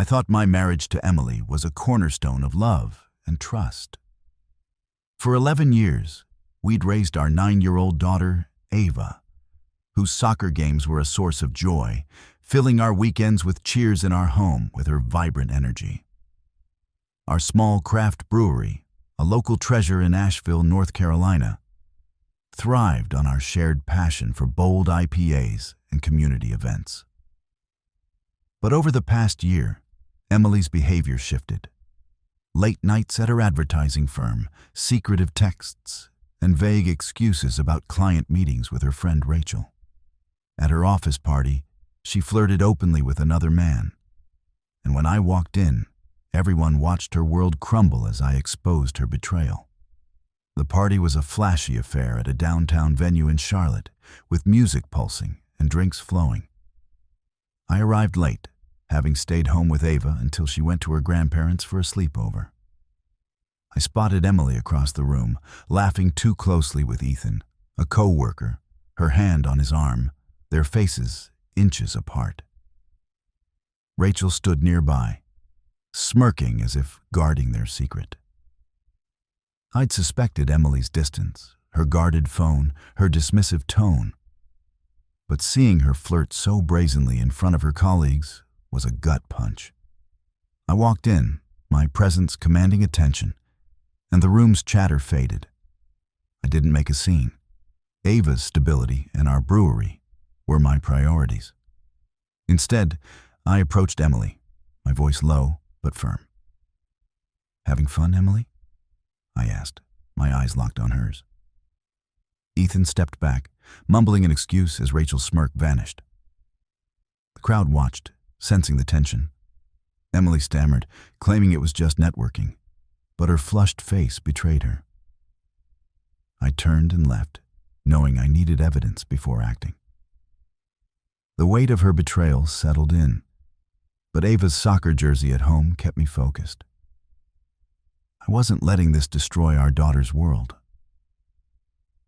I thought my marriage to Emily was a cornerstone of love and trust. For 11 years, we'd raised our 9-year-old daughter, Ava, whose soccer games were a source of joy, filling our weekends with cheers in our home with her vibrant energy. Our small craft brewery, a local treasure in Asheville, North Carolina, thrived on our shared passion for bold IPAs and community events. But over the past year, Emily's behavior shifted. Late nights at her advertising firm, secretive texts, and vague excuses about client meetings with her friend Rachel. At her office party, she flirted openly with another man. And when I walked in, everyone watched her world crumble as I exposed her betrayal. The party was a flashy affair at a downtown venue in Charlotte, with music pulsing and drinks flowing. I arrived late, having stayed home with Ava until she went to her grandparents for a sleepover. I spotted Emily across the room, laughing too closely with Ethan, a co-worker, her hand on his arm, their faces inches apart. Rachel stood nearby, smirking as if guarding their secret. I'd suspected Emily's distance, her guarded phone, her dismissive tone. But seeing her flirt so brazenly in front of her colleagues was a gut punch. I walked in, my presence commanding attention, and the room's chatter faded. I didn't make a scene. Ava's stability and our brewery were my priorities. Instead, I approached Emily, my voice low but firm. "Having fun, Emily?" I asked, my eyes locked on hers. Ethan stepped back, mumbling an excuse as Rachel's smirk vanished. The crowd watched, sensing the tension. Emily stammered, claiming it was just networking, but her flushed face betrayed her. I turned and left, knowing I needed evidence before acting. The weight of her betrayal settled in, but Ava's soccer jersey at home kept me focused. I wasn't letting this destroy our daughter's world.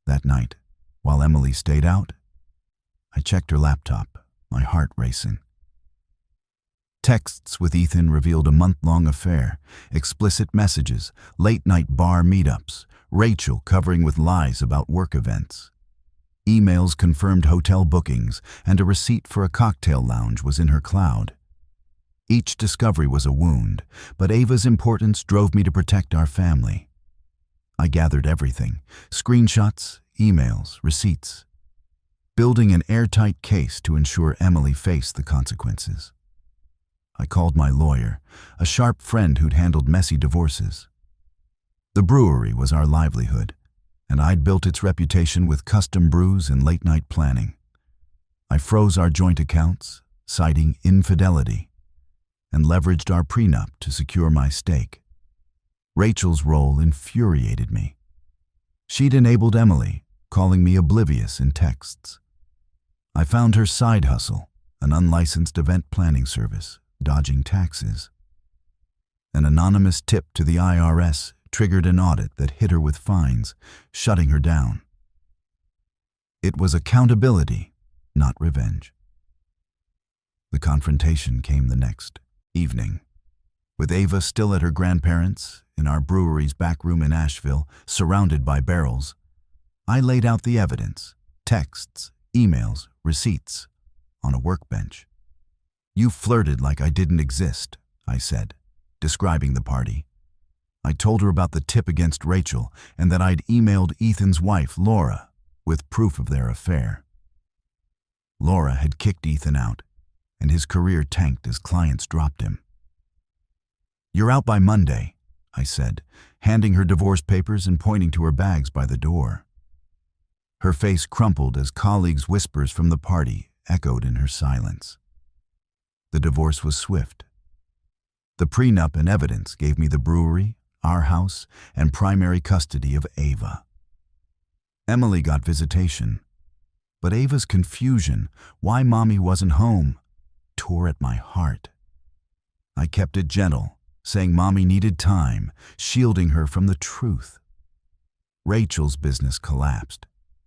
That night, while Emily stayed out, I checked her laptop, my heart racing. Texts with Ethan revealed a month-long affair, explicit messages, late-night bar meetups, Rachel covering with lies about work events. Emails confirmed hotel bookings, and a receipt for a cocktail lounge was in her cloud. Each discovery was a wound, but Ava's importance drove me to protect our family. I gathered everything: screenshots, emails, receipts, building an airtight case to ensure Emily faced the consequences. I called my lawyer, a sharp friend who'd handled messy divorces. The brewery was our livelihood, and I'd built its reputation with custom brews and late-night planning. I froze our joint accounts, citing infidelity, and leveraged our prenup to secure my stake. Rachel's role infuriated me. She'd enabled Emily, calling me oblivious in texts. I found her side hustle, an unlicensed event planning service, dodging taxes. An anonymous tip to the IRS triggered an audit that hit her with fines, shutting her down. It was accountability, not revenge. The confrontation came the next evening. With Ava still at her grandparents', in our brewery's back room in Asheville, surrounded by barrels, I laid out the evidence, texts, emails, receipts, on a workbench. "You flirted like I didn't exist," I said, describing the party. I told her about the tip against Rachel and that I'd emailed Ethan's wife, Laura, with proof of their affair. Laura had kicked Ethan out, and his career tanked as clients dropped him. "You're out by Monday," I said, handing her divorce papers and pointing to her bags by the door. Her face crumpled as colleagues' whispers from the party echoed in her silence. The divorce was swift. The prenup and evidence gave me the brewery, our house, and primary custody of Ava. Emily got visitation, but Ava's confusion, why Mommy wasn't home, tore at my heart. I kept it gentle, saying Mommy needed time, shielding her from the truth. Rachel's business collapsed,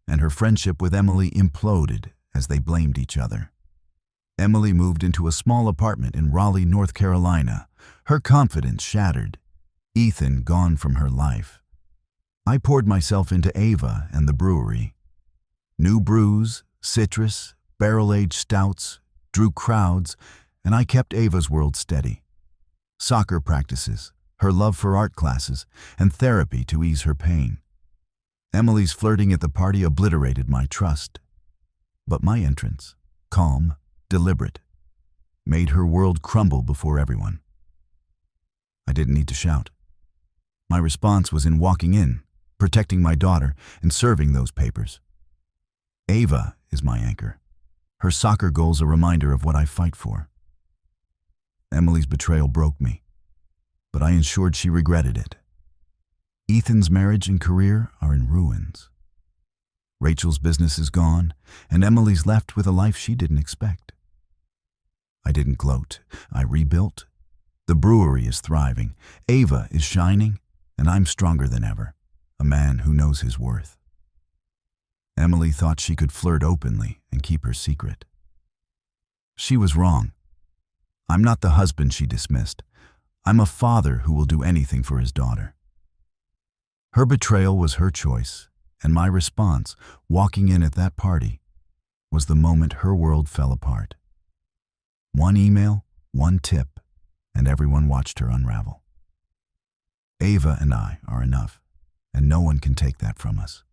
and her friendship with Emily imploded as they blamed each other. Emily moved into a small apartment in Raleigh, North Carolina, her confidence shattered, Ethan gone from her life. I poured myself into Ava and the brewery. New brews, citrus, barrel-aged stouts, drew crowds, and I kept Ava's world steady. Soccer practices, her love for art classes, and therapy to ease her pain. Emily's flirting at the party obliterated my trust. But my entrance, calm, deliberate, made her world crumble before everyone. I didn't need to shout. My response was in walking in, protecting my daughter, and serving those papers. Ava is my anchor. Her soccer goal's a reminder of what I fight for. Emily's betrayal broke me, but I ensured she regretted it. Ethan's marriage and career are in ruins. Rachel's business is gone, and Emily's left with a life she didn't expect. I didn't gloat. I rebuilt. The brewery is thriving, Ava is shining, and I'm stronger than ever, a man who knows his worth. Emily thought she could flirt openly and keep her secret. She was wrong. I'm not the husband she dismissed. I'm a father who will do anything for his daughter. Her betrayal was her choice, and my response, walking in at that party, was the moment her world fell apart. One email, one tip, and everyone watched her unravel. Ava and I are enough, and no one can take that from us.